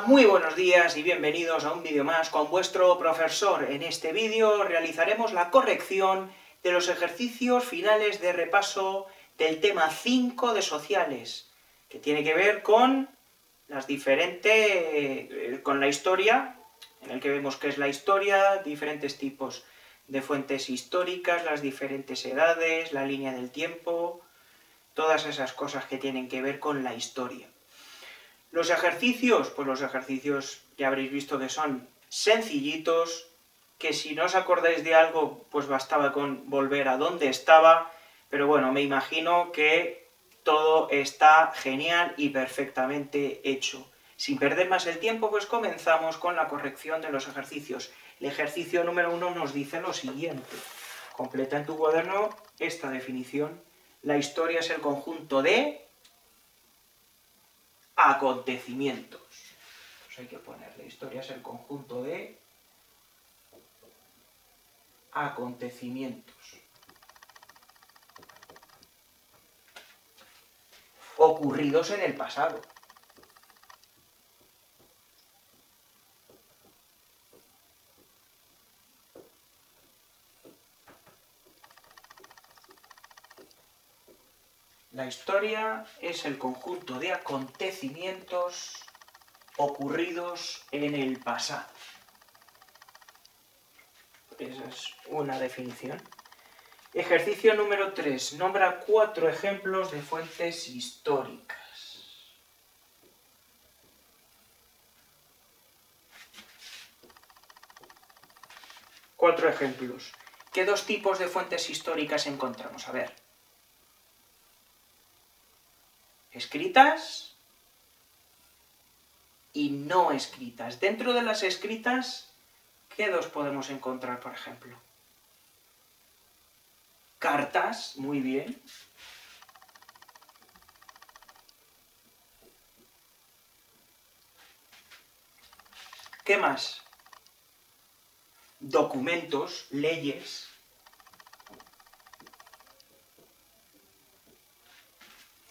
muy buenos días y bienvenidos a un vídeo más con vuestro profesor. En este vídeo realizaremos la corrección de los ejercicios finales de repaso del tema 5 de sociales, que tiene que ver con las diferentes, con la historia, en el que vemos qué es la historia, diferentes tipos de fuentes históricas, las diferentes edades, la línea del tiempo, todas esas cosas que tienen que ver con la historia. Los ejercicios, pues los ejercicios ya habréis visto que son sencillitos, que si no os acordáis de algo, pues bastaba con volver a donde estaba, pero bueno, me imagino que todo está genial y perfectamente hecho. Sin perder más el tiempo, pues comenzamos con la corrección de los ejercicios. El ejercicio número 1 nos dice lo siguiente. Completa en tu cuaderno esta definición. La historia es el conjunto de acontecimientos. Pues hay que ponerle, historia es el conjunto de acontecimientos ocurridos en el pasado. La historia es el conjunto de acontecimientos ocurridos en el pasado. Esa es una definición. Ejercicio número 3. Nombra 4 ejemplos de fuentes históricas. Cuatro ejemplos. ¿Qué dos tipos de fuentes históricas encontramos? A ver. Escritas y no escritas. Dentro de las escritas, ¿qué dos podemos encontrar, por ejemplo? Cartas, muy bien. ¿Qué más? Documentos, leyes.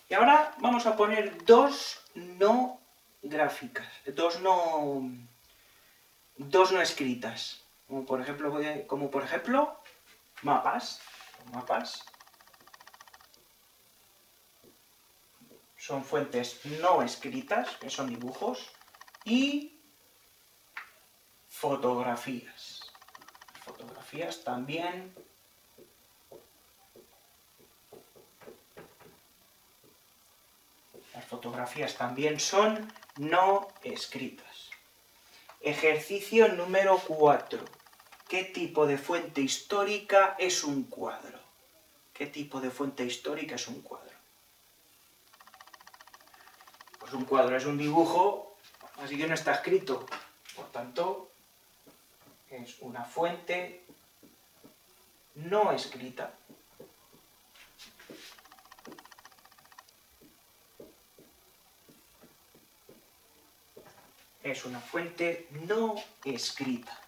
Y ahora vamos a poner dos no gráficas, dos no escritas. Como por ejemplo, mapas. Mapas son fuentes no escritas, que son dibujos, y fotografías. Fotografías también. Las fotografías también son no escritas. Ejercicio número 4. ¿Qué tipo de fuente histórica es un cuadro? ¿Qué tipo de fuente histórica es un cuadro? Pues un cuadro es un dibujo, así que no está escrito. Por tanto, es una fuente no escrita. Es una fuente no escrita.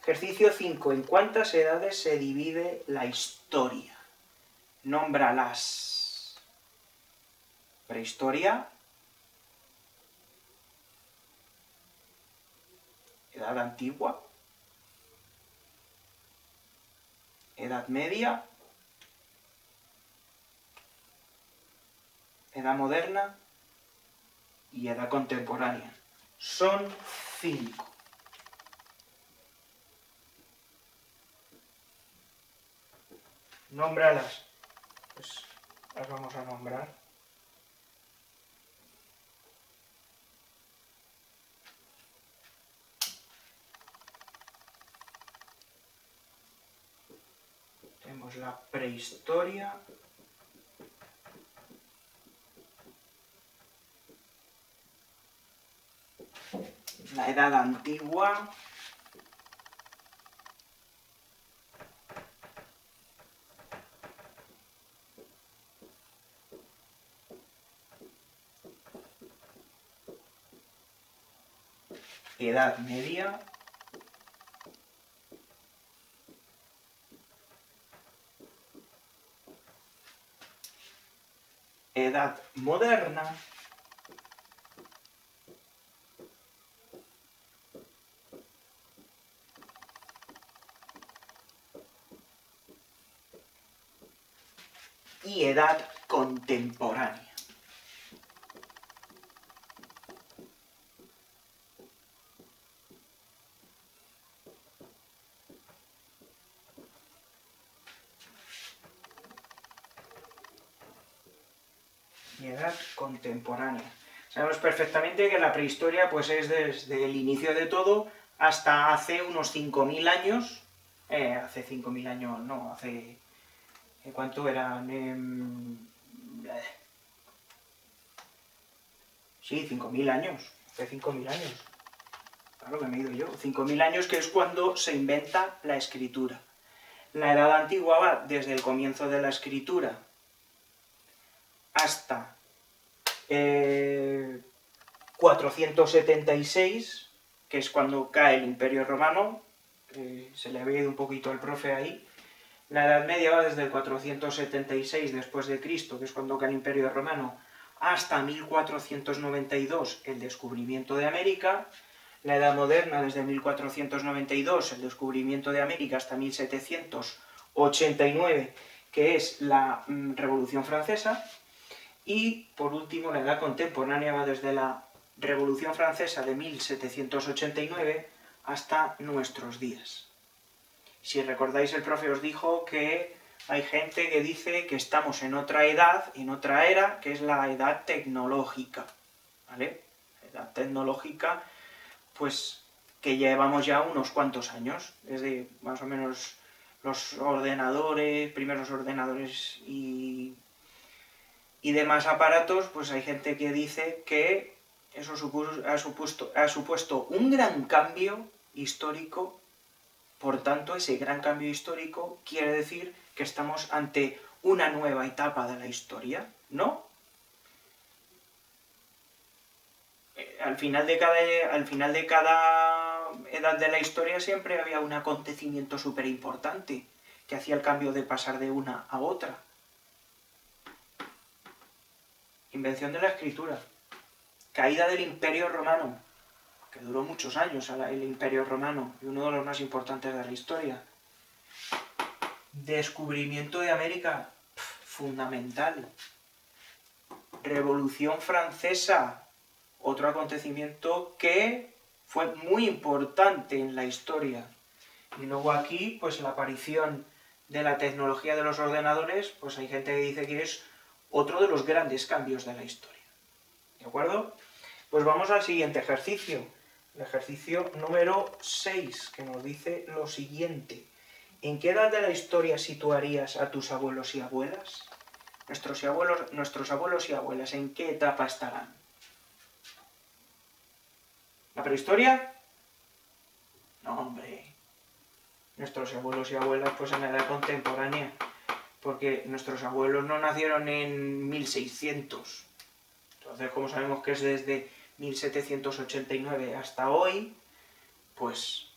Ejercicio 5. ¿En cuántas edades se divide la historia? Nómbralas. Prehistoria. Edad antigua. Edad media. Edad moderna. Y edad contemporánea. Son 5. Nómbralas. Pues las vamos a nombrar. Tenemos la prehistoria. La edad antigua. Edad media. Edad moderna. y edad contemporánea. Y edad contemporánea. Sabemos perfectamente que la prehistoria pues, es desde el inicio de todo hasta hace unos 5.000 años. Hace 5.000 años, no, hace... ¿Cuánto eran? Sí, 5.000 años. Hace 5.000 años. Claro que me he ido yo. 5.000 años, que es cuando se inventa la escritura. La edad antigua va desde el comienzo de la escritura hasta 476, que es cuando cae el Imperio Romano. Se le había ido un poquito al profe ahí. La Edad Media va desde el 476 después de Cristo, que es cuando cae el Imperio Romano, hasta 1492, el descubrimiento de América. La Edad Moderna desde 1492, el descubrimiento de América, hasta 1789, que es la Revolución Francesa. Y, por último, la Edad Contemporánea va desde la Revolución Francesa de 1789 hasta nuestros días. Si recordáis, el profe os dijo que hay gente que dice que estamos en otra edad, en otra era, que es la edad tecnológica, ¿vale? La edad tecnológica, pues, que llevamos ya unos cuantos años, desde más o menos los ordenadores, primeros ordenadores y demás aparatos, pues hay gente que dice que eso ha supuesto un gran cambio histórico. Por tanto, ese gran cambio histórico quiere decir que estamos ante una nueva etapa de la historia, ¿no? Al final de cada edad de la historia siempre había un acontecimiento súper importante que hacía el cambio de pasar de una a otra. Invención de la escritura. Caída del Imperio Romano, que duró muchos años el Imperio Romano, y uno de los más importantes de la historia. Descubrimiento de América, fundamental. Revolución Francesa, otro acontecimiento que fue muy importante en la historia. Y luego aquí, pues la aparición de la tecnología de los ordenadores, pues hay gente que dice que es otro de los grandes cambios de la historia. ¿De acuerdo? Pues vamos al siguiente ejercicio. El ejercicio número 6, que nos dice lo siguiente. ¿En qué edad de la historia situarías a tus abuelos y abuelas? Nuestros abuelos y abuelas, ¿en qué etapa estarán? ¿La prehistoria? No, hombre. Nuestros abuelos y abuelas, pues en la edad contemporánea. Porque nuestros abuelos no nacieron en 1600. Entonces, como sabemos que es desde 1789 hasta hoy, pues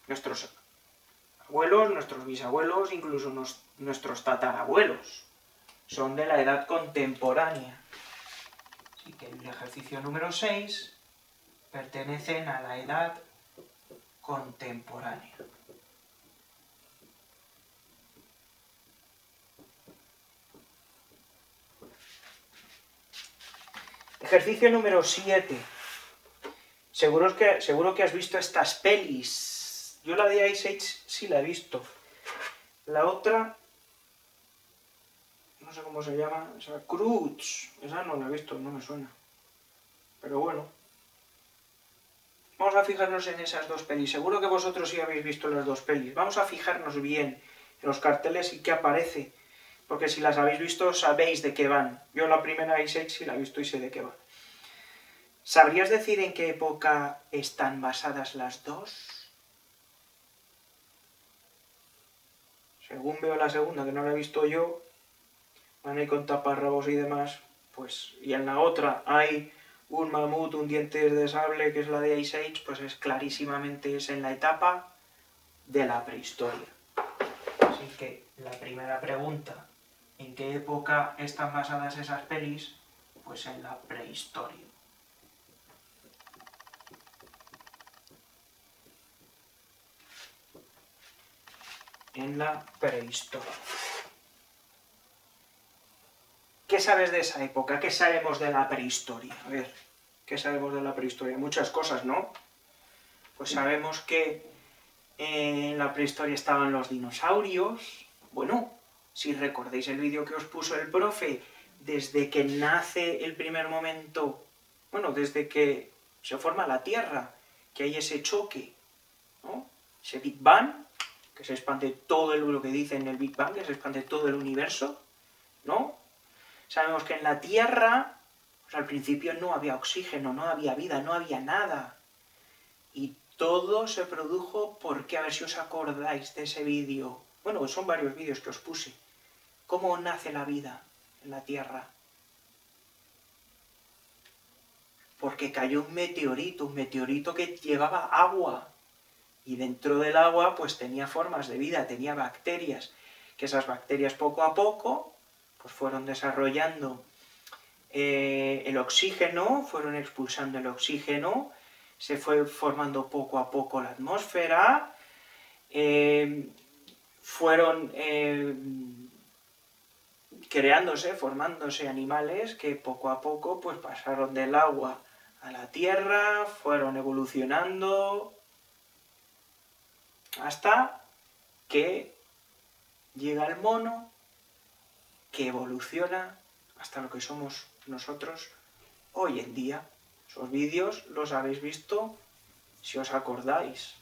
nuestros abuelos, nuestros bisabuelos, incluso nuestros tatarabuelos son de la edad contemporánea. Así que el ejercicio número 6 pertenecen a la edad contemporánea. Ejercicio número 7. Seguro que has visto estas pelis. Yo la de Ice Age sí la he visto. La otra, no sé cómo se llama, esa Cruz, esa no la he visto, no me suena. Pero bueno. Vamos a fijarnos en esas dos pelis. Seguro que vosotros sí habéis visto las dos pelis. Vamos a fijarnos bien en los carteles y qué aparece. Porque si las habéis visto, sabéis de qué van. Yo la primera Ice Age sí la he visto y sé de qué van. ¿Sabrías decir en qué época están basadas las dos? Según veo la segunda, que no la he visto yo, van ahí con taparrabos y demás, pues, y en la otra hay un mamut, un diente de sable, que es la de Ice Age, pues es clarísimamente es en la etapa de la prehistoria. Así que la primera pregunta, ¿en qué época están basadas esas pelis? Pues en la prehistoria. En la prehistoria. ¿qué sabes de esa época? ¿Qué sabemos de la prehistoria? A ver, ¿qué sabemos de la prehistoria? Muchas cosas, ¿no? Pues sabemos que en la prehistoria estaban los dinosaurios. Bueno, si recordáis el vídeo que os puso el profe, desde que nace el primer momento, bueno, desde que se forma la Tierra, que hay ese choque, ¿no? Ese Big Bang, que se expande todo lo que dicen en el Big Bang, que se expande todo el universo, ¿no? Sabemos que en la Tierra, pues al principio no había oxígeno, no había vida, no había nada. Y todo se produjo porque, a ver si os acordáis de ese vídeo. Bueno, son varios vídeos que os puse. ¿Cómo nace la vida en la Tierra? Porque cayó un meteorito que llevaba agua. Y dentro del agua, pues tenía formas de vida, tenía bacterias. Que esas bacterias poco a poco, pues fueron desarrollando el oxígeno, fueron expulsando el oxígeno, se fue formando poco a poco la atmósfera, fueron formándose animales que poco a poco pues pasaron del agua a la tierra, fueron evolucionando hasta que llega el mono, que evoluciona hasta lo que somos nosotros hoy en día. Esos vídeos los habéis visto, si os acordáis,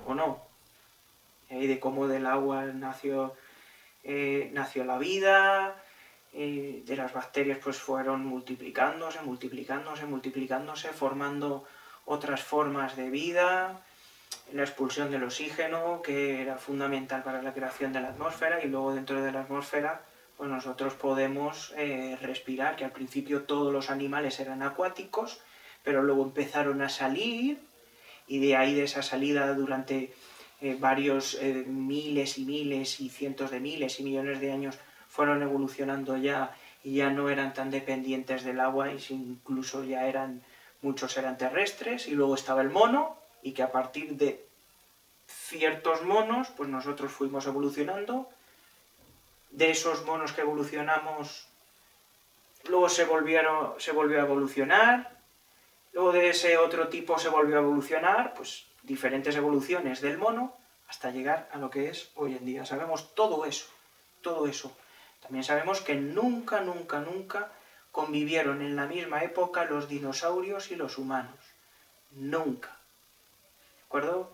o no, de cómo del agua nació la vida, de las bacterias pues fueron multiplicándose, formando otras formas de vida, la expulsión del oxígeno, que era fundamental para la creación de la atmósfera, y luego dentro de la atmósfera pues nosotros podemos respirar, que al principio todos los animales eran acuáticos, pero luego empezaron a salir, y de ahí de esa salida durante varios miles y miles y cientos de miles y millones de años fueron evolucionando ya, y ya no eran tan dependientes del agua, y incluso ya muchos eran terrestres, y luego estaba el mono, y que a partir de ciertos monos, pues nosotros fuimos evolucionando. De esos monos que evolucionamos, luego se volvió a evolucionar, luego de ese otro tipo se volvió a evolucionar, pues diferentes evoluciones del mono, hasta llegar a lo que es hoy en día. Sabemos todo eso, todo eso. También sabemos que nunca, nunca, nunca convivieron en la misma época los dinosaurios y los humanos. Nunca. ¿De acuerdo?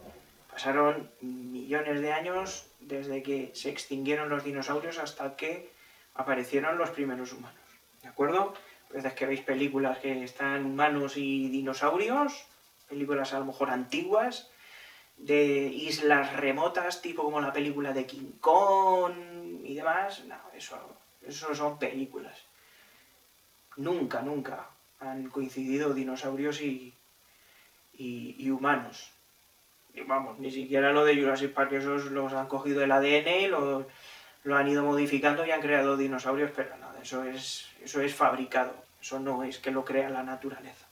Pasaron millones de años desde que se extinguieron los dinosaurios hasta que aparecieron los primeros humanos. ¿De acuerdo? A veces que veis películas que están humanos y dinosaurios, películas a lo mejor antiguas, de islas remotas, tipo como la película de King Kong y demás, no, eso son películas. Nunca, nunca han coincidido dinosaurios y humanos. Y vamos, ni siquiera lo de Jurassic Park, esos los han cogido el ADN, lo han ido modificando y han creado dinosaurios, pero nada, eso es fabricado, eso no es que lo crea la naturaleza.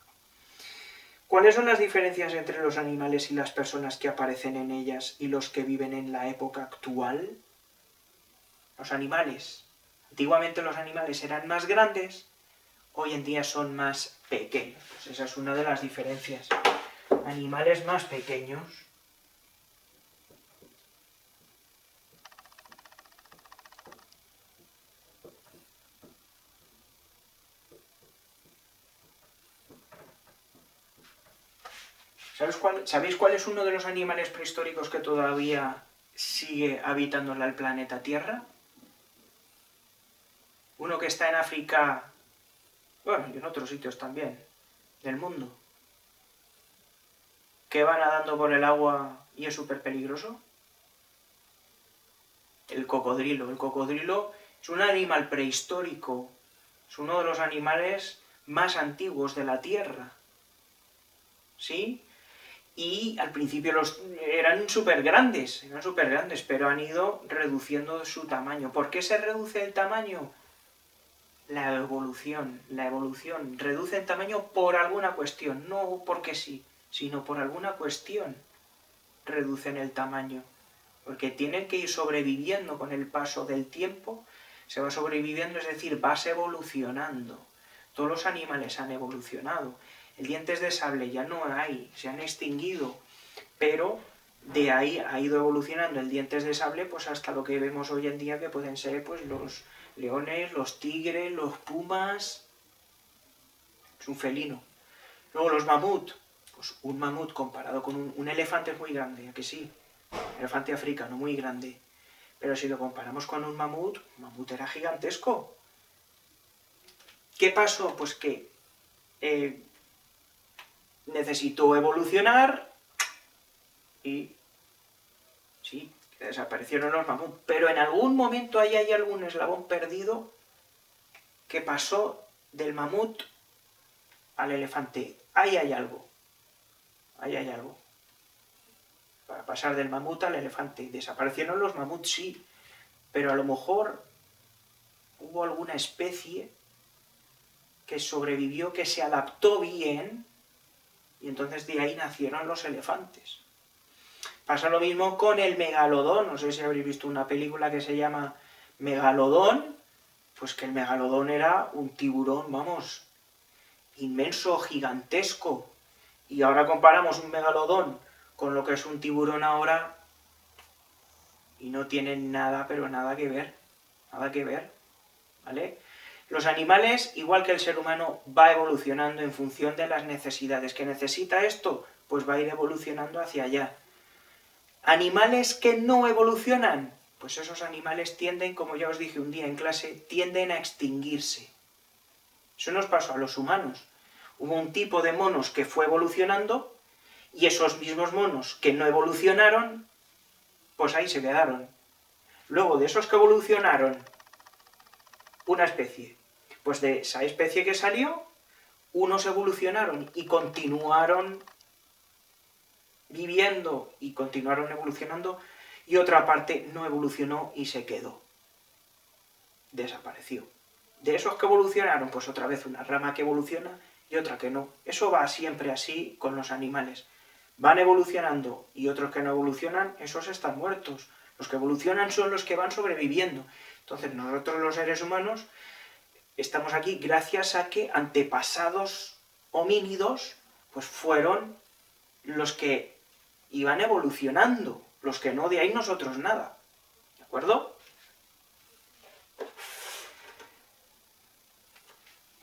¿Cuáles son las diferencias entre los animales y las personas que aparecen en ellas y los que viven en la época actual? Los animales. Antiguamente los animales eran más grandes, hoy en día son más pequeños. Pues esa es una de las diferencias. Animales más pequeños. ¿Sabéis cuál es uno de los animales prehistóricos que todavía sigue habitando en el planeta Tierra? Uno que está en África, bueno, y en otros sitios también, del mundo, que va nadando por el agua y es súper peligroso. El cocodrilo. El cocodrilo es un animal prehistórico, es uno de los animales más antiguos de la Tierra, ¿sí? Y al principio eran súper grandes, pero han ido reduciendo su tamaño. ¿Por qué se reduce el tamaño? La evolución reduce el tamaño por alguna cuestión, no porque sí, sino por alguna cuestión reducen el tamaño, porque tienen que ir sobreviviendo con el paso del tiempo, se va sobreviviendo, es decir, vas evolucionando. Todos los animales han evolucionado. El dientes de sable ya no hay, se han extinguido, pero de ahí ha ido evolucionando el dientes de sable pues hasta lo que vemos hoy en día, que pueden ser pues los leones, los tigres, los pumas. Es un felino. Luego los mamut, pues un mamut comparado con un elefante es muy grande, ¿a que sí? Elefante africano, muy grande. Pero si lo comparamos con un mamut era gigantesco. ¿Qué pasó? Pues que necesitó evolucionar y sí, que desaparecieron los mamuts. Pero en algún momento ahí hay algún eslabón perdido que pasó del mamut al elefante. Ahí hay algo. Ahí hay algo. Para pasar del mamut al elefante. Desaparecieron los mamuts, sí, pero a lo mejor hubo alguna especie que sobrevivió, que se adaptó bien, y entonces de ahí nacieron los elefantes. Pasa lo mismo con el megalodón. No sé si habréis visto una película que se llama Megalodón, pues que el megalodón era un tiburón, vamos, inmenso, gigantesco. Y ahora comparamos un megalodón con lo que es un tiburón ahora y no tienen nada, pero nada que ver. Nada que ver, ¿vale? Los animales, igual que el ser humano, va evolucionando en función de las necesidades. ¿Que necesita esto? Pues va a ir evolucionando hacia allá. ¿Animales que no evolucionan? Pues esos animales tienden, como ya os dije un día en clase, tienden a extinguirse. Eso nos pasó a los humanos. Hubo un tipo de monos que fue evolucionando y esos mismos monos que no evolucionaron, pues ahí se quedaron. Luego de esos que evolucionaron, una especie. Pues de esa especie que salió, unos evolucionaron y continuaron viviendo y continuaron evolucionando, y otra parte no evolucionó y se quedó. Desapareció. De esos que evolucionaron, pues otra vez una rama que evoluciona y otra que no. Eso va siempre así con los animales. Van evolucionando y otros que no evolucionan, esos están muertos. Los que evolucionan son los que van sobreviviendo. Entonces nosotros los seres humanos estamos aquí gracias a que antepasados homínidos pues fueron los que iban evolucionando. Los que no, de ahí nosotros nada. ¿De acuerdo?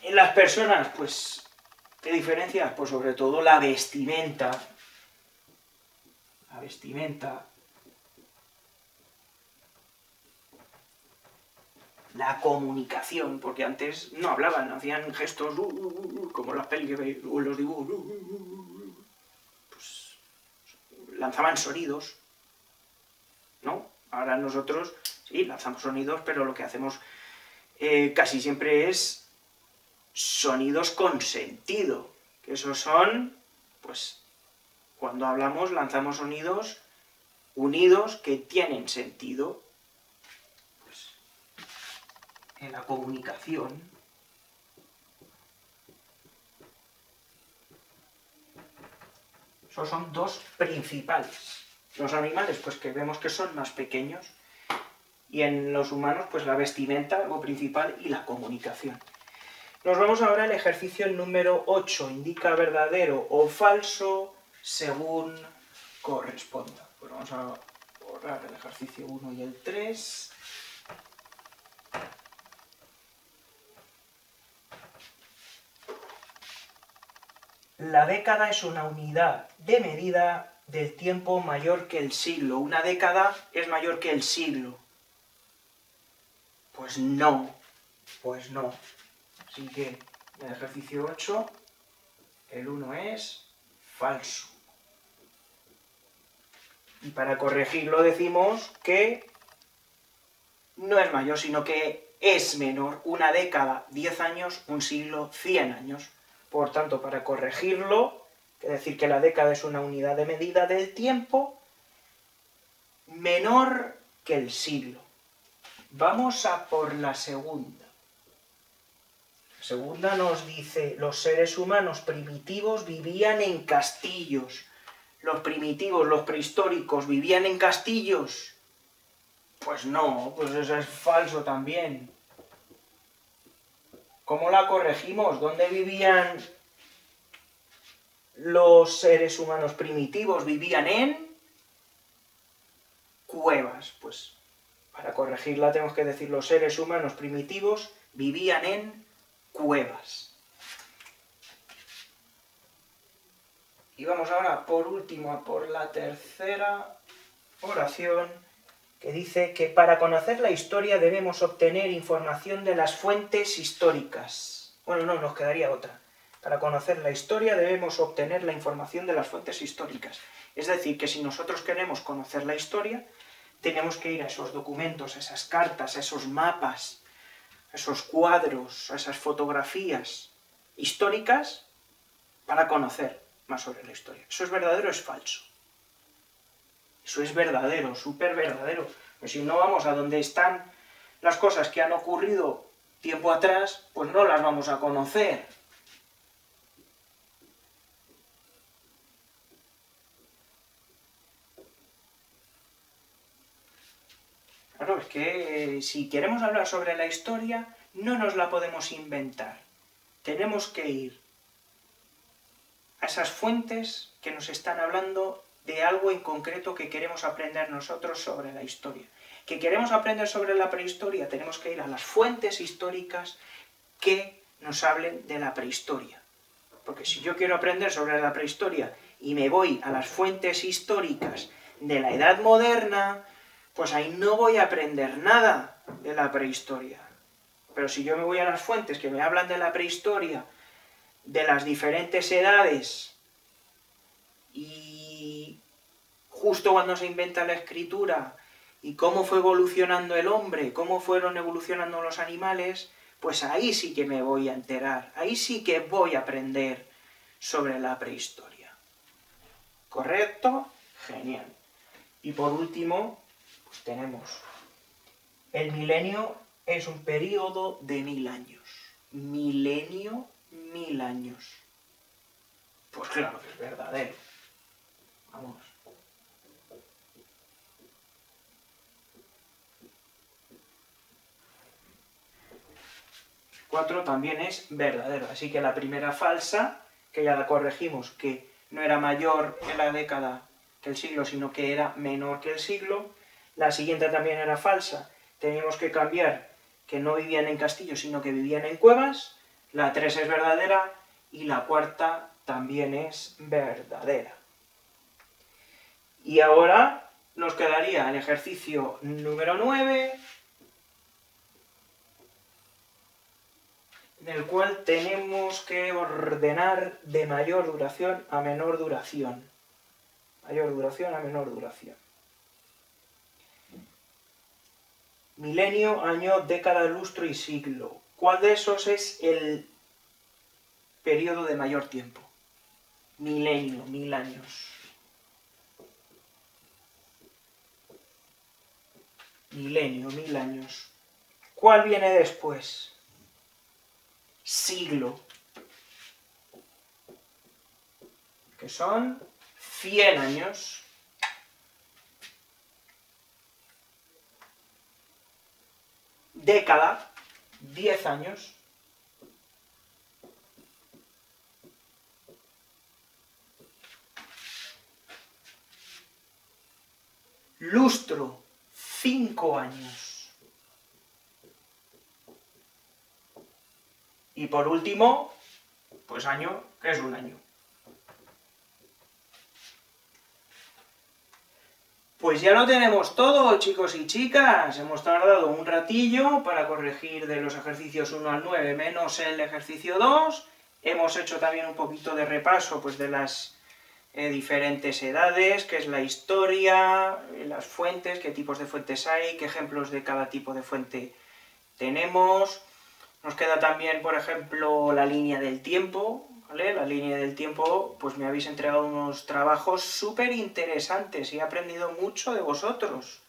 En las personas, pues, ¿qué diferencia? Pues sobre todo la vestimenta. La vestimenta. La comunicación, porque antes no hablaban, hacían gestos como las pelis o los dibujos. Pues lanzaban sonidos, ¿no? Ahora nosotros, sí, lanzamos sonidos, pero lo que hacemos casi siempre es sonidos con sentido, que esos son, pues, cuando hablamos lanzamos sonidos unidos que tienen sentido. Pues, en la comunicación, esos son dos principales. Los animales, pues que vemos que son más pequeños, y en los humanos, pues la vestimenta, algo principal, y la comunicación. Nos vamos ahora al ejercicio número 8, indica verdadero o falso según corresponda. Pues vamos a borrar el ejercicio 1 y el 3. La década es una unidad de medida del tiempo mayor que el siglo. Una década es mayor que el siglo. Pues no, pues no. Así que en el ejercicio 8, el 1 es falso. Y para corregirlo decimos que no es mayor, sino que es menor. Una década, 10 años, un siglo, 100 años. Por tanto, para corregirlo, hay que decir que la década es una unidad de medida del tiempo menor que el siglo. Vamos a por la segunda. La segunda nos dice, los seres humanos primitivos vivían en castillos. Los primitivos, los prehistóricos, ¿vivían en castillos? Pues no, pues eso es falso también. ¿Cómo la corregimos? ¿Dónde vivían los seres humanos primitivos? Vivían en cuevas. Pues para corregirla tenemos que decir los seres humanos primitivos vivían en cuevas. Y vamos ahora, por último, a por la tercera oración, que dice que para conocer la historia debemos obtener información de las fuentes históricas. Bueno, no, nos quedaría otra. Para conocer la historia debemos obtener la información de las fuentes históricas. Es decir, que si nosotros queremos conocer la historia, tenemos que ir a esos documentos, a esas cartas, a esos mapas, a esos cuadros, a esas fotografías históricas para conocer más sobre la historia. ¿Eso es verdadero o es falso? Eso es verdadero, súper verdadero. Pero si no vamos a donde están las cosas que han ocurrido tiempo atrás, pues no las vamos a conocer. Claro, es que si queremos hablar sobre la historia, no nos la podemos inventar. Tenemos que ir a esas fuentes que nos están hablando de algo en concreto que queremos aprender nosotros sobre la historia. ¿Que queremos aprender sobre la prehistoria? Tenemos que ir a las fuentes históricas que nos hablen de la prehistoria. Porque si yo quiero aprender sobre la prehistoria y me voy a las fuentes históricas de la Edad Moderna, pues ahí no voy a aprender nada de la prehistoria. Pero si yo me voy a las fuentes que me hablan de la prehistoria, de las diferentes edades, y justo cuando se inventa la escritura, y cómo fue evolucionando el hombre, cómo fueron evolucionando los animales, pues ahí sí que me voy a enterar, ahí sí que voy a aprender sobre la prehistoria. ¿Correcto? Genial. Y por último, pues tenemos, el milenio es un periodo de 1000 años. Milenio, 1000 años. Pues claro que es verdadero. Vamos. Cuatro también es verdadero. Así que la primera falsa, que ya la corregimos, que no era mayor en la década que el siglo, sino que era menor que el siglo. La siguiente también era falsa. Teníamos que cambiar que no vivían en castillos, sino que vivían en cuevas. La 3 es verdadera y la cuarta también es verdadera. Y ahora nos quedaría el ejercicio número 9, en el cual tenemos que ordenar de mayor duración a menor duración. Mayor duración a menor duración. Milenio, año, década, lustro y siglo. ¿Cuál de esos es el periodo de mayor tiempo? Milenio, 1000 años. Milenio, 1000 años. ¿Cuál viene después? Siglo. Que son 100 años. Década, 10 años. Lustro, 5 años. Y por último, pues año, que es un año. Pues ya lo tenemos todo, chicos y chicas. Hemos tardado un ratillo para corregir de los ejercicios 1 al 9, menos el ejercicio 2. Hemos hecho también un poquito de repaso pues, de las diferentes edades, qué es la historia, las fuentes, qué tipos de fuentes hay, qué ejemplos de cada tipo de fuente tenemos. Nos queda también, por ejemplo, la línea del tiempo, ¿vale? La línea del tiempo, pues me habéis entregado unos trabajos súper interesantes y he aprendido mucho de vosotros.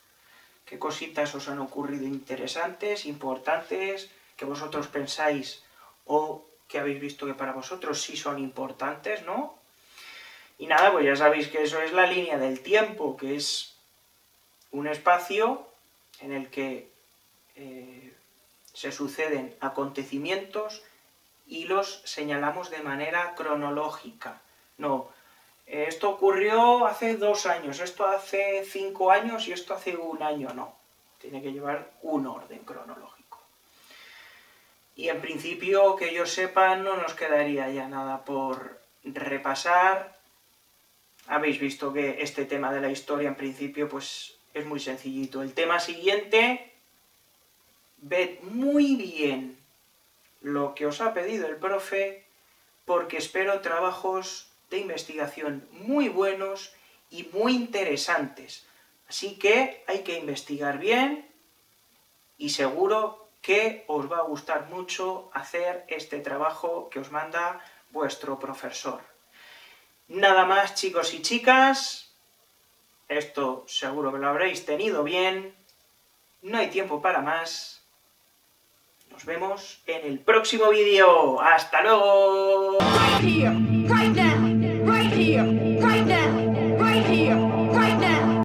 ¿Qué cositas os han ocurrido interesantes, importantes, que vosotros pensáis o que habéis visto que para vosotros sí son importantes, ¿no? Y nada, pues ya sabéis que eso es la línea del tiempo, que es un espacio en el que se suceden acontecimientos y los señalamos de manera cronológica. No, esto ocurrió hace 2 años, esto hace 5 años y esto hace 1 año, no. Tiene que llevar un orden cronológico. Y en principio, que yo sepa, no nos quedaría ya nada por repasar. Habéis visto que este tema de la historia, en principio, pues es muy sencillito. El tema siguiente, ved muy bien lo que os ha pedido el profe, porque espero trabajos de investigación muy buenos y muy interesantes. Así que hay que investigar bien y seguro que os va a gustar mucho hacer este trabajo que os manda vuestro profesor. Nada más, chicos y chicas, esto seguro que lo habréis tenido bien, no hay tiempo para más. Nos vemos en el próximo vídeo. ¡Hasta luego! Right here, right now, right here.